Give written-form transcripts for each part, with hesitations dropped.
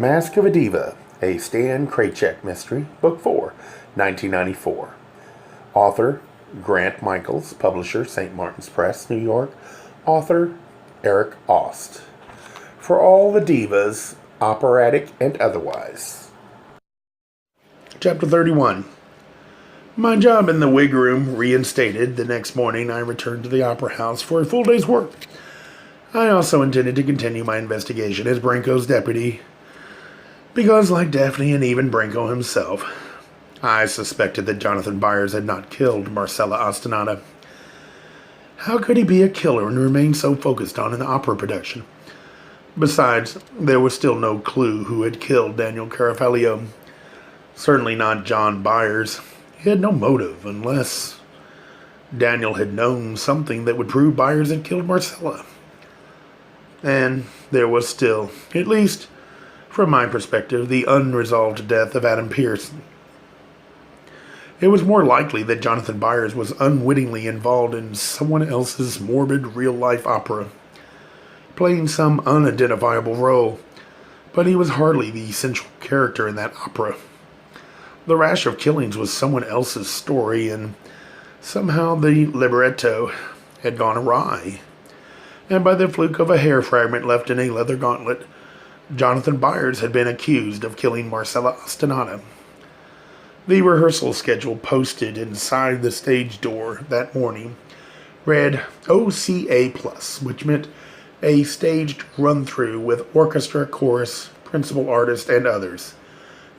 Mask of a Diva, a Stan Kraychik mystery, Book 4, 1994. Author, Grant Michaels. Publisher, St. Martin's Press, New York. Author, Eric Aust. For all the divas, operatic and otherwise. Chapter 31. My job in the wig room reinstated, the next morning I returned to the opera house for a full day's work. I also intended to continue my investigation as Branco's deputy, because, like Daphne and even Branco himself, I suspected that Jonathan Byers had not killed Marcella Ostinata. How could he be a killer and remain so focused on an opera production? Besides, there was still no clue who had killed Daniel Carafellio. Certainly not John Byers. He had no motive unless Daniel had known something that would prove Byers had killed Marcella. And there was still, at least from my perspective, the unresolved death of Adam Pearson. It was more likely that Jonathan Byers was unwittingly involved in someone else's morbid real-life opera, playing some unidentifiable role, but he was hardly the central character in that opera. The rash of killings was someone else's story, and somehow the libretto had gone awry. And by the fluke of a hair fragment left in a leather gauntlet, Jonathan Byers had been accused of killing Marcella Ostinata. The rehearsal schedule posted inside the stage door that morning read OCA+, which meant a staged run-through with orchestra, chorus, principal artist, and others,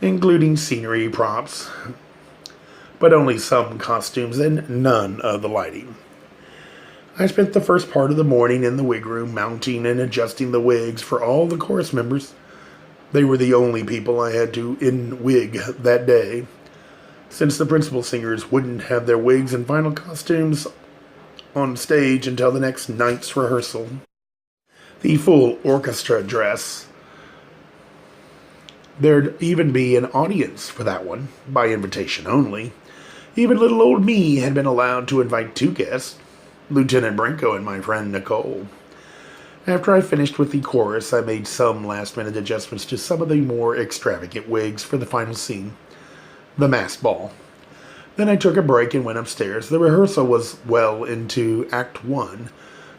including scenery, props, but only some costumes and none of the lighting. I spent the first part of the morning in the wig room, mounting and adjusting the wigs for all the chorus members. They were the only people I had to in-wig that day, since the principal singers wouldn't have their wigs and final costumes on stage until the next night's rehearsal. The full orchestra dress. There'd even be an audience for that one, by invitation only. Even little old me had been allowed to invite 2 guests, Lieutenant Branco and my friend Nicole. After I finished with the chorus, I made some last-minute adjustments to some of the more extravagant wigs for the final scene, the masked ball. Then I took a break and went upstairs. The rehearsal was well into Act 1.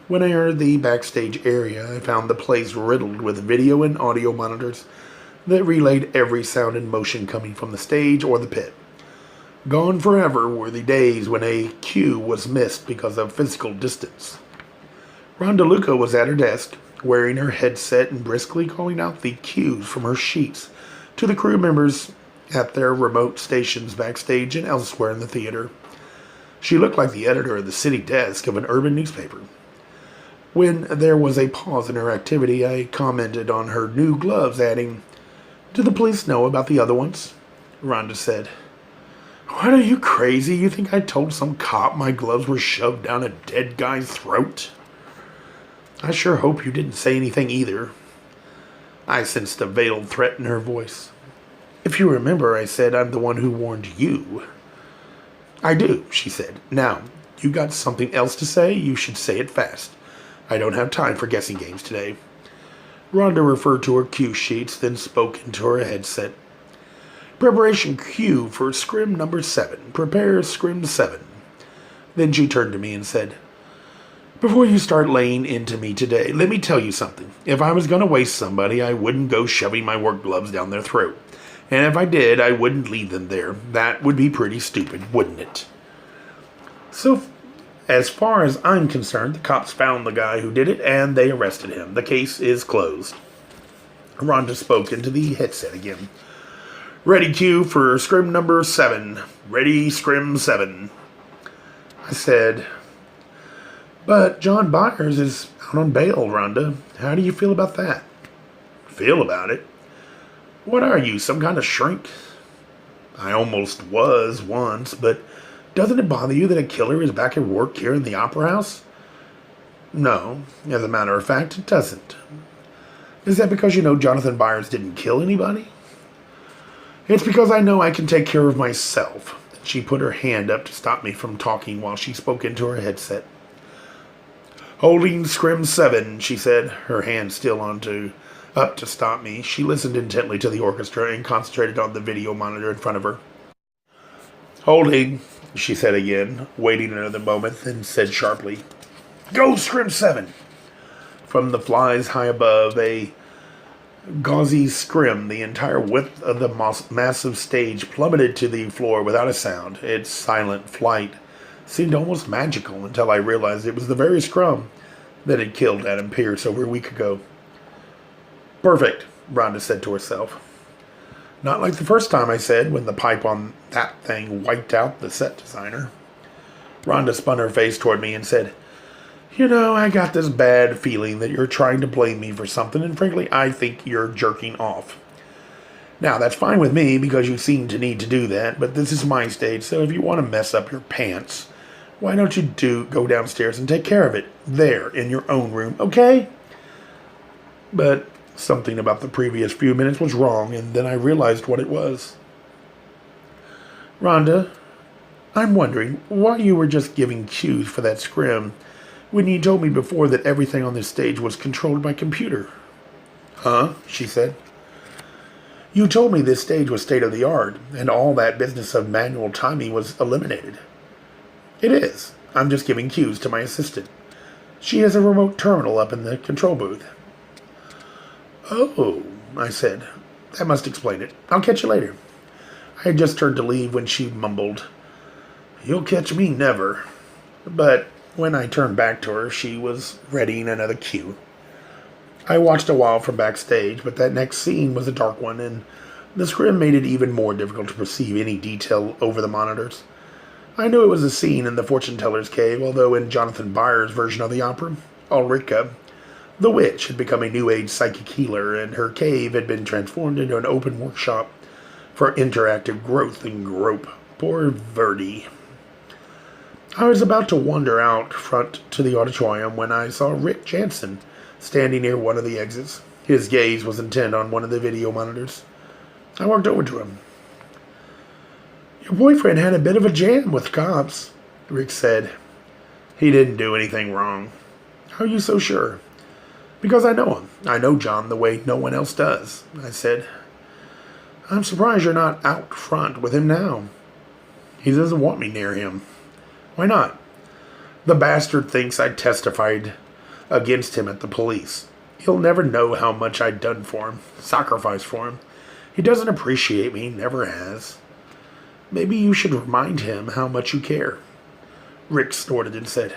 When I entered the backstage area, I found the place riddled with video and audio monitors that relayed every sound and motion coming from the stage or the pit. Gone forever were the days when a cue was missed because of physical distance. Rhonda Luca was at her desk, wearing her headset and briskly calling out the cues from her sheets to the crew members at their remote stations backstage and elsewhere in the theater. She looked like the editor of the city desk of an urban newspaper. When there was a pause in her activity, I commented on her new gloves, adding, "Do the police know about the other ones?" Rhonda said, "What, are you crazy? You think I told some cop my gloves were shoved down a dead guy's throat?" "I sure hope you didn't say anything either." I sensed a veiled threat in her voice. "If you remember," I said, "I'm the one who warned you." "I do," she said. "Now, you got something else to say? You should say it fast. I don't have time for guessing games today." Rhonda referred to her cue sheets, then spoke into her headset. "Preparation cue for scrim number 7. Prepare scrim 7. Then she turned to me and said, "Before you start laying into me today, let me tell you something. If I was going to waste somebody, I wouldn't go shoving my work gloves down their throat. And if I did, I wouldn't leave them there. That would be pretty stupid, wouldn't it?" "So, as far as I'm concerned, the cops found the guy who did it, and they arrested him. The case is closed." Rhonda spoke into the headset again. "Ready cue for scrim number 7. Ready scrim 7. I said, "But John Byers is out on bail, Rhonda. How do you feel about that?" "Feel about it? What are you, some kind of shrink?" "I almost was once, but doesn't it bother you that a killer is back at work here in the Opera House?" "No, as a matter of fact, it doesn't." "Is that because you know Jonathan Byers didn't kill anybody?" "It's because I know I can take care of myself." She put her hand up to stop me from talking while she spoke into her headset. "Holding scrim 7, she said, her hand still onto up to stop me. She listened intently to the orchestra and concentrated on the video monitor in front of her. "Holding," she said again, waiting another moment, then said sharply, "Go scrim 7." From the flies high above, a gauzy scrim, the entire width of the massive stage plummeted to the floor without a sound. Its silent flight seemed almost magical until I realized it was the very scrum that had killed Adam Pearce over a week ago. "Perfect," Rhonda said to herself. "Not like the first time," I said, when the pipe on that thing wiped out the set designer. Rhonda spun her face toward me and said, "You know, I got this bad feeling that you're trying to blame me for something, and frankly, I think you're jerking off. Now, that's fine with me because you seem to need to do that, but this is my stage, so if you want to mess up your pants, why don't you go downstairs and take care of it there in your own room, okay?" But something about the previous few minutes was wrong, and then I realized what it was. "Rhonda, I'm wondering why you were just giving cues for that scrim when you told me before that everything on this stage was controlled by computer." "Huh?" she said. "You told me this stage was state-of-the-art, and all that business of manual timing was eliminated." "It is. I'm just giving cues to my assistant. She has a remote terminal up in the control booth." "Oh," I said. "That must explain it. I'll catch you later." I had just turned to leave when she mumbled, "You'll catch me never." But when I turned back to her, she was readying another cue. I watched a while from backstage, but that next scene was a dark one, and the scrim made it even more difficult to perceive any detail over the monitors. I knew it was a scene in the fortune teller's cave, although in Jonathan Byers' version of the opera, Ulrika, the witch, had become a New Age psychic healer, and her cave had been transformed into an open workshop for interactive growth and grope. Poor Verdi. I was about to wander out front to the auditorium when I saw Rick Jansen standing near one of the exits. His gaze was intent on one of the video monitors. I walked over to him. "Your boyfriend had a bit of a jam with cops," Rick said. "He didn't do anything wrong." "How are you so sure?" "Because I know him. I know John the way no one else does," I said. "I'm surprised you're not out front with him now." "He doesn't want me near him." "Why not?" "The bastard thinks I testified against him at the police. He'll never know how much I'd done for him, sacrificed for him. He doesn't appreciate me, never has." "Maybe you should remind him how much you care." Rick snorted and said,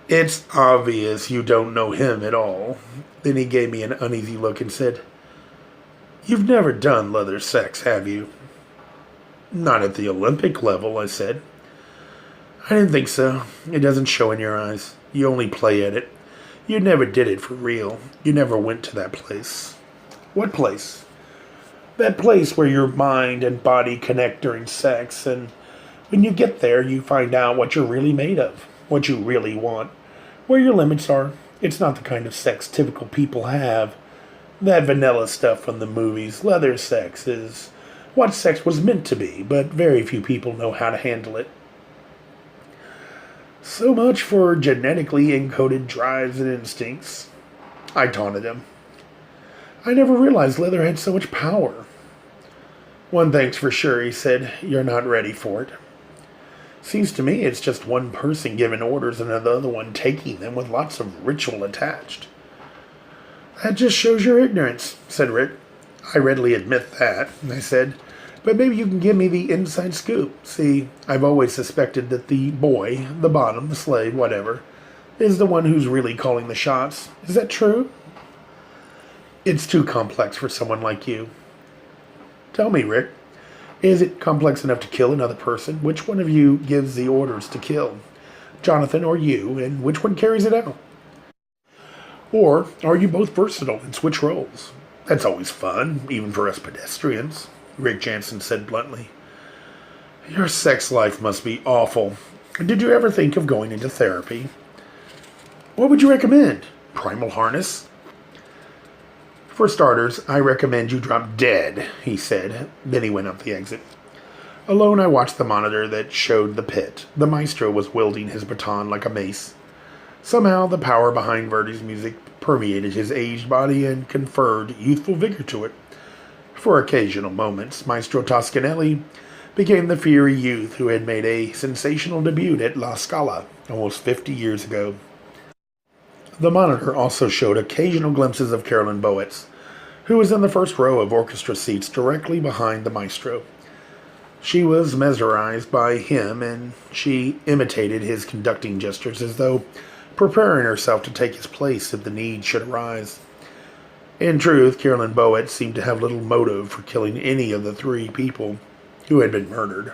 "It's obvious you don't know him at all." Then he gave me an uneasy look and said, "You've never done leather sex, have you?" "Not at the Olympic level," I said. "I didn't think so. It doesn't show in your eyes. You only play at it. You never did it for real. You never went to that place." "What place?" "That place where your mind and body connect during sex, and when you get there, you find out what you're really made of, what you really want, where your limits are. It's not the kind of sex typical people have. That vanilla stuff from the movies. Leather sex is what sex was meant to be, but very few people know how to handle it." "So much for genetically encoded drives and instincts," I taunted him. "I never realized leather had so much power." "One thing's for sure," he said. "You're not ready for it. Seems to me it's just one person giving orders and another one taking them with lots of ritual attached." "That just shows your ignorance," said Rick. "I readily admit that," I said. "But maybe you can give me the inside scoop. See, I've always suspected that the boy, the bottom, the slave, whatever, is the one who's really calling the shots. Is that true?" "It's too complex for someone like you." "Tell me, Rick, is it complex enough to kill another person? Which one of you gives the orders to kill? Jonathan or you, and which one carries it out? Or are you both versatile and switch roles? That's always fun, even for us pedestrians," Rick Jansen said bluntly. "Your sex life must be awful. Did you ever think of going into therapy?" "What would you recommend? Primal harness?" "For starters, I recommend you drop dead," he said. Then he went up the exit. Alone, I watched the monitor that showed the pit. The maestro was wielding his baton like a mace. Somehow, the power behind Verdi's music permeated his aged body and conferred youthful vigor to it. For occasional moments, Maestro Toscanelli became the fiery youth who had made a sensational debut at La Scala almost 50 years ago. The monitor also showed occasional glimpses of Carolyn Bowitz, who was in the first row of orchestra seats directly behind the maestro. She was mesmerized by him, and she imitated his conducting gestures as though preparing herself to take his place if the need should arise. In truth, Carolyn Bowitz seemed to have little motive for killing any of the three people who had been murdered.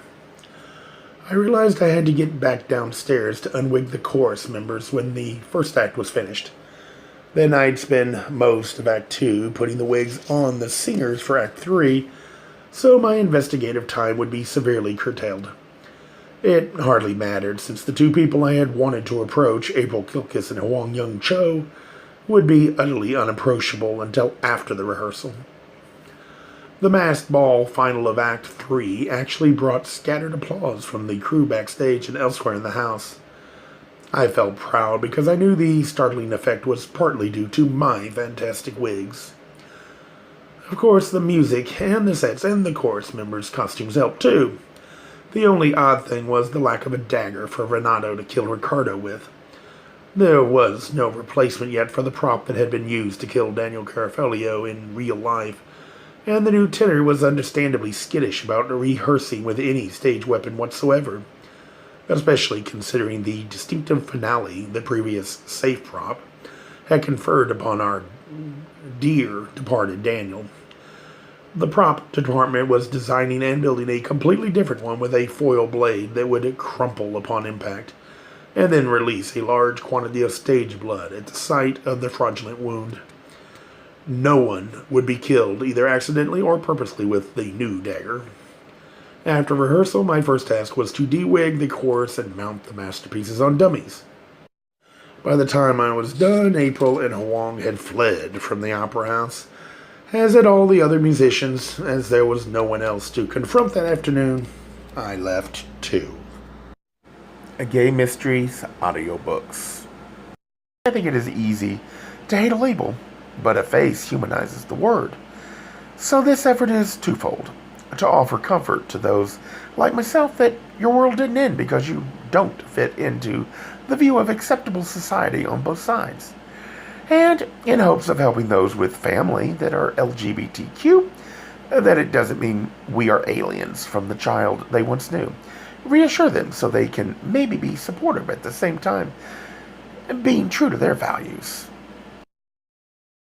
I realized I had to get back downstairs to unwig the chorus members when the first act was finished. Then I'd spend most of Act 2 putting the wigs on the singers for Act 3, so my investigative time would be severely curtailed. It hardly mattered, since the two people I had wanted to approach, April Kilkis and Hwang Young Cho, would be utterly unapproachable until after the rehearsal. The masked ball final of Act 3 actually brought scattered applause from the crew backstage and elsewhere in the house. I felt proud because I knew the startling effect was partly due to my fantastic wigs. Of course, the music and the sets and the chorus members' costumes helped too. The only odd thing was the lack of a dagger for Renato to kill Ricardo with. There was no replacement yet for the prop that had been used to kill Daniel Carafolio in real life, and the new tenor was understandably skittish about rehearsing with any stage weapon whatsoever, especially considering the distinctive finale the previous safe prop had conferred upon our dear departed Daniel. The prop department was designing and building a completely different one with a foil blade that would crumple upon impact, and then release a large quantity of stage blood at the site of the fraudulent wound. No one would be killed, either accidentally or purposely, with the new dagger. After rehearsal, my first task was to de-wig the chorus and mount the masterpieces on dummies. By the time I was done, April and Hwang had fled from the opera house, as had all the other musicians. As there was no one else to confront that afternoon, I left too. Gay Mysteries audiobooks. I think it is easy to hate a label, but a face humanizes the word. So this effort is twofold: to offer comfort to those like myself that your world didn't end because you don't fit into the view of acceptable society on both sides, and in hopes of helping those with family that are LGBTQ, that it doesn't mean we are aliens from the child they once knew. Reassure them so they can maybe be supportive at the same time, being true to their values.